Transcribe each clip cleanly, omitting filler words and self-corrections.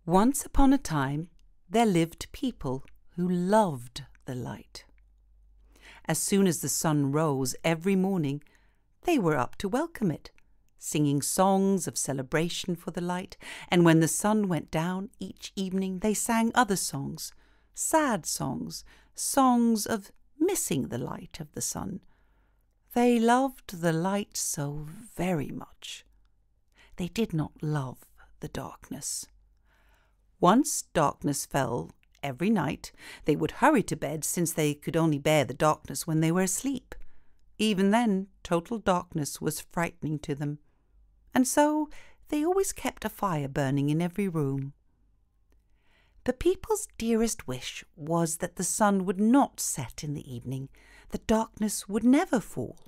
Once upon a time, there lived people who loved the light. As soon as the sun rose every morning, they were up to welcome it, singing songs of celebration for the light, and when the sun went down each evening, they sang other songs, sad songs, songs of missing the light of the sun. They loved the light so very much. They did not love the darkness. Once darkness fell every night, they would hurry to bed, since they could only bear the darkness when they were asleep. Even then, total darkness was frightening to them, and so they always kept a fire burning in every room. The people's dearest wish was that the sun would not set in the evening, that darkness would never fall.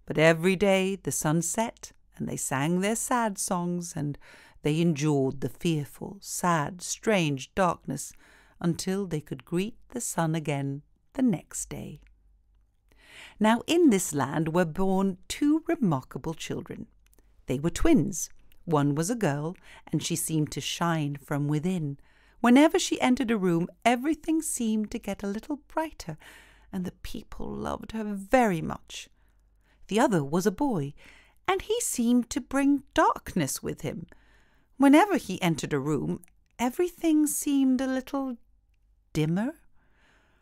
But every day the sun set, and they sang their sad songs, and they endured the fearful, sad, strange darkness until they could greet the sun again the next day. Now in this land were born two remarkable children. They were twins. One was a girl, and she seemed to shine from within. Whenever she entered a room, everything seemed to get a little brighter, and the people loved her very much. The other was a boy, and he seemed to bring darkness with him. Whenever he entered a room, everything seemed a little dimmer,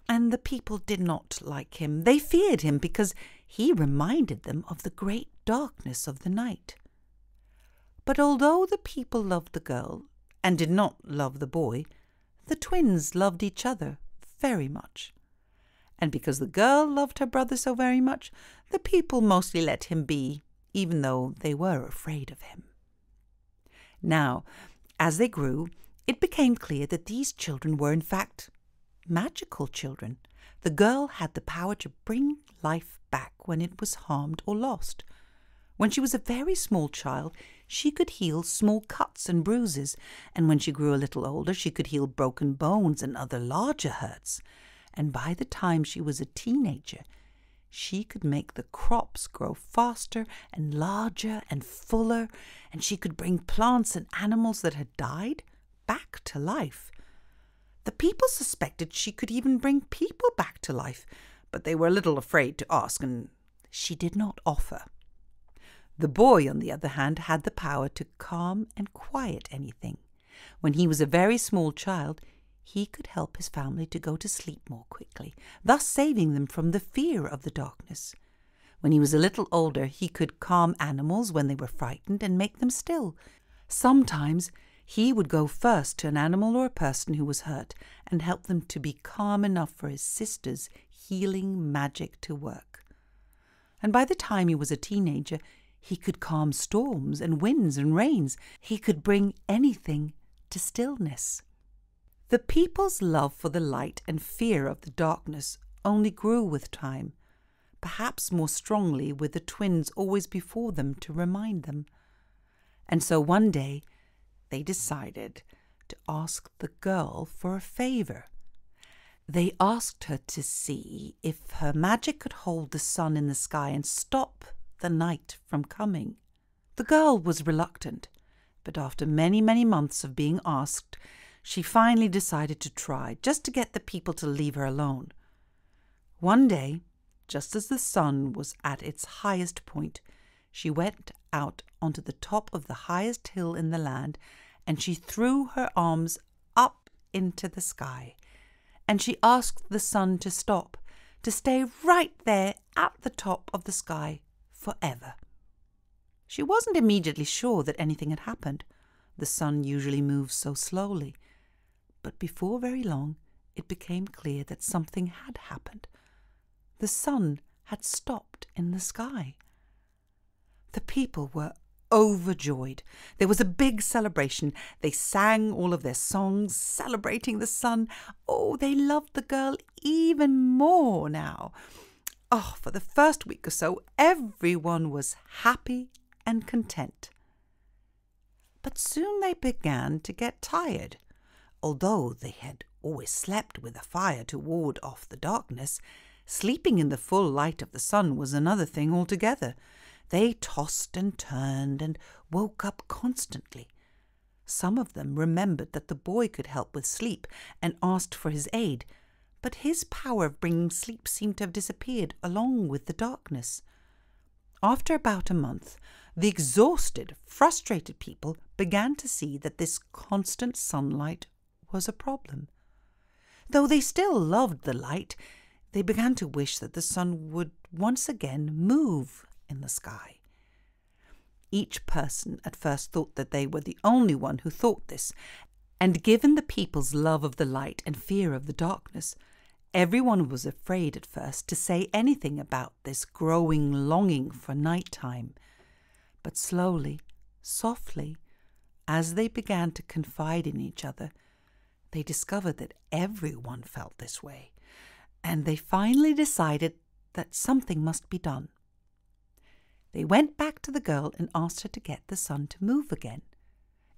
and the people did not like him. They feared him because he reminded them of the great darkness of the night. But although the people loved the girl and did not love the boy, the twins loved each other very much. And because the girl loved her brother so very much, the people mostly let him be, even though they were afraid of him. Now, as they grew, it became clear that these children were in fact magical children. The girl had the power to bring life back when it was harmed or lost. When she was a very small child, she could heal small cuts and bruises, and when she grew a little older, she could heal broken bones and other larger hurts. And by the time she was a teenager, she could make the crops grow faster and larger and fuller, and she could bring plants and animals that had died back to life. The people suspected she could even bring people back to life, but they were a little afraid to ask, and she did not offer. The boy, on the other hand, had the power to calm and quiet anything. When he was a very small child, he could help his family to go to sleep more quickly, thus saving them from the fear of the darkness. When he was a little older, he could calm animals when they were frightened and make them still. Sometimes he would go first to an animal or a person who was hurt and help them to be calm enough for his sister's healing magic to work. And by the time he was a teenager, he could calm storms and winds and rains. He could bring anything to stillness. The people's love for the light and fear of the darkness only grew with time, perhaps more strongly with the twins always before them to remind them. And so one day they decided to ask the girl for a favor. They asked her to see if her magic could hold the sun in the sky and stop the night from coming. The girl was reluctant, but after many, many months of being asked, she finally decided to try, just to get the people to leave her alone. One day, just as the sun was at its highest point, she went out onto the top of the highest hill in the land, and she threw her arms up into the sky, and she asked the sun to stop, to stay right there at the top of the sky forever. She wasn't immediately sure that anything had happened. The sun usually moves so slowly. But before very long, it became clear that something had happened. The sun had stopped in the sky. The people were overjoyed. There was a big celebration. They sang all of their songs, celebrating the sun. Oh, they loved the girl even more now. Oh, for the first week or so, everyone was happy and content. But soon they began to get tired. Although they had always slept with a fire to ward off the darkness, sleeping in the full light of the sun was another thing altogether. They tossed and turned and woke up constantly. Some of them remembered that the boy could help with sleep and asked for his aid, but his power of bringing sleep seemed to have disappeared along with the darkness. After about a month, the exhausted, frustrated people began to see that this constant sunlight was a problem. Though they still loved the light, they began to wish that the sun would once again move in the sky. Each person at first thought that they were the only one who thought this, and given the people's love of the light and fear of the darkness, everyone was afraid at first to say anything about this growing longing for nighttime. But slowly, softly, as they began to confide in each other, they discovered that everyone felt this way, and they finally decided that something must be done. They went back to the girl and asked her to get the sun to move again.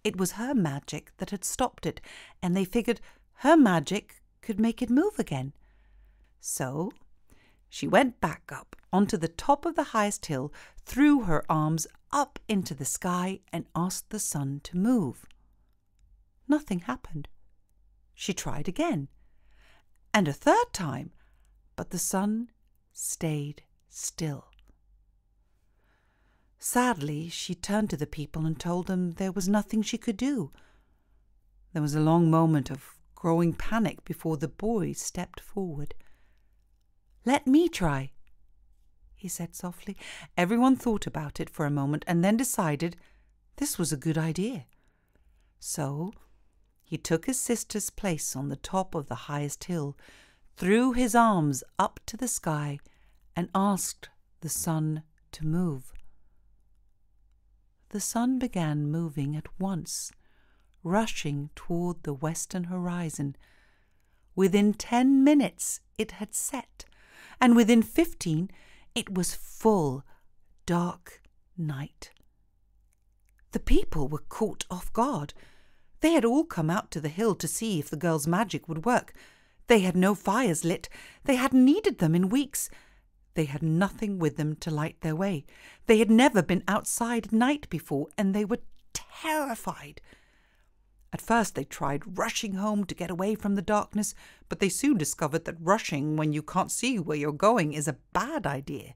It was her magic that had stopped it, and they figured her magic could make it move again. So she went back up onto the top of the highest hill, threw her arms up into the sky, and asked the sun to move. Nothing happened. She tried again, and a third time, but the sun stayed still. Sadly, she turned to the people and told them there was nothing she could do. There was a long moment of growing panic before the boy stepped forward. "Let me try," he said softly. Everyone thought about it for a moment and then decided this was a good idea. So he took his sister's place on the top of the highest hill, threw his arms up to the sky, and asked the sun to move. The sun began moving at once, rushing toward the western horizon. Within 10 minutes it had set, and within 15 it was full, dark night. The people were caught off guard. They had all come out to the hill to see if the girl's magic would work. They had no fires lit. They hadn't needed them in weeks. They had nothing with them to light their way. They had never been outside at night before, and they were terrified. At first they tried rushing home to get away from the darkness, but they soon discovered that rushing when you can't see where you're going is a bad idea.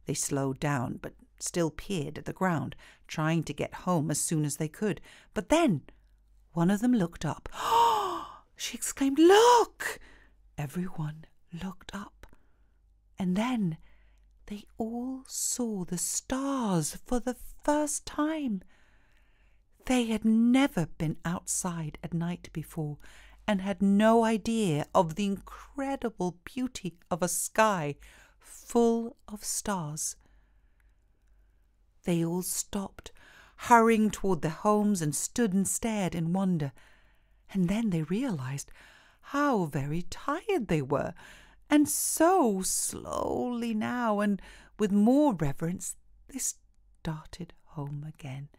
They slowed down, but still peered at the ground, trying to get home as soon as they could. But then one of them looked up. "Oh!" she exclaimed. "Look!" Everyone looked up. And then they all saw the stars for the first time. They had never been outside at night before and had no idea of the incredible beauty of a sky full of stars. They all stopped, hurrying toward their homes, and stood and stared in wonder. And then they realized how very tired they were. And so slowly now, and with more reverence, they started home again.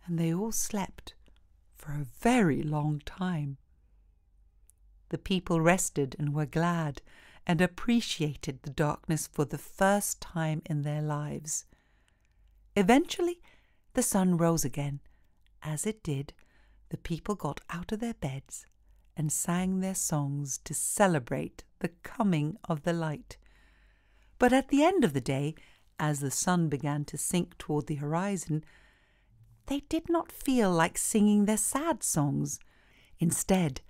And they all slept for a very long time. The people rested and were glad and appreciated the darkness for the first time in their lives. Eventually, the sun rose again. As it did, the people got out of their beds and sang their songs to celebrate the coming of the light. But at the end of the day, as the sun began to sink toward the horizon, they did not feel like singing their sad songs. Instead,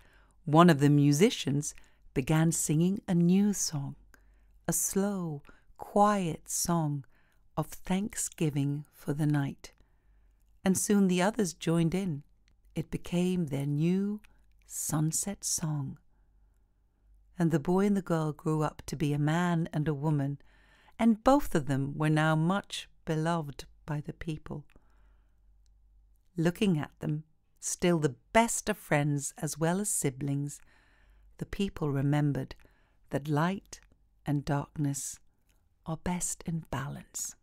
one of the musicians began singing a new song, a slow, quiet song of thanksgiving for the night. And soon the others joined in. It became their new sunset song. And the boy and the girl grew up to be a man and a woman, and both of them were now much beloved by the people. Looking at them, still the best of friends as well as siblings, the people remembered that light and darkness are best in balance.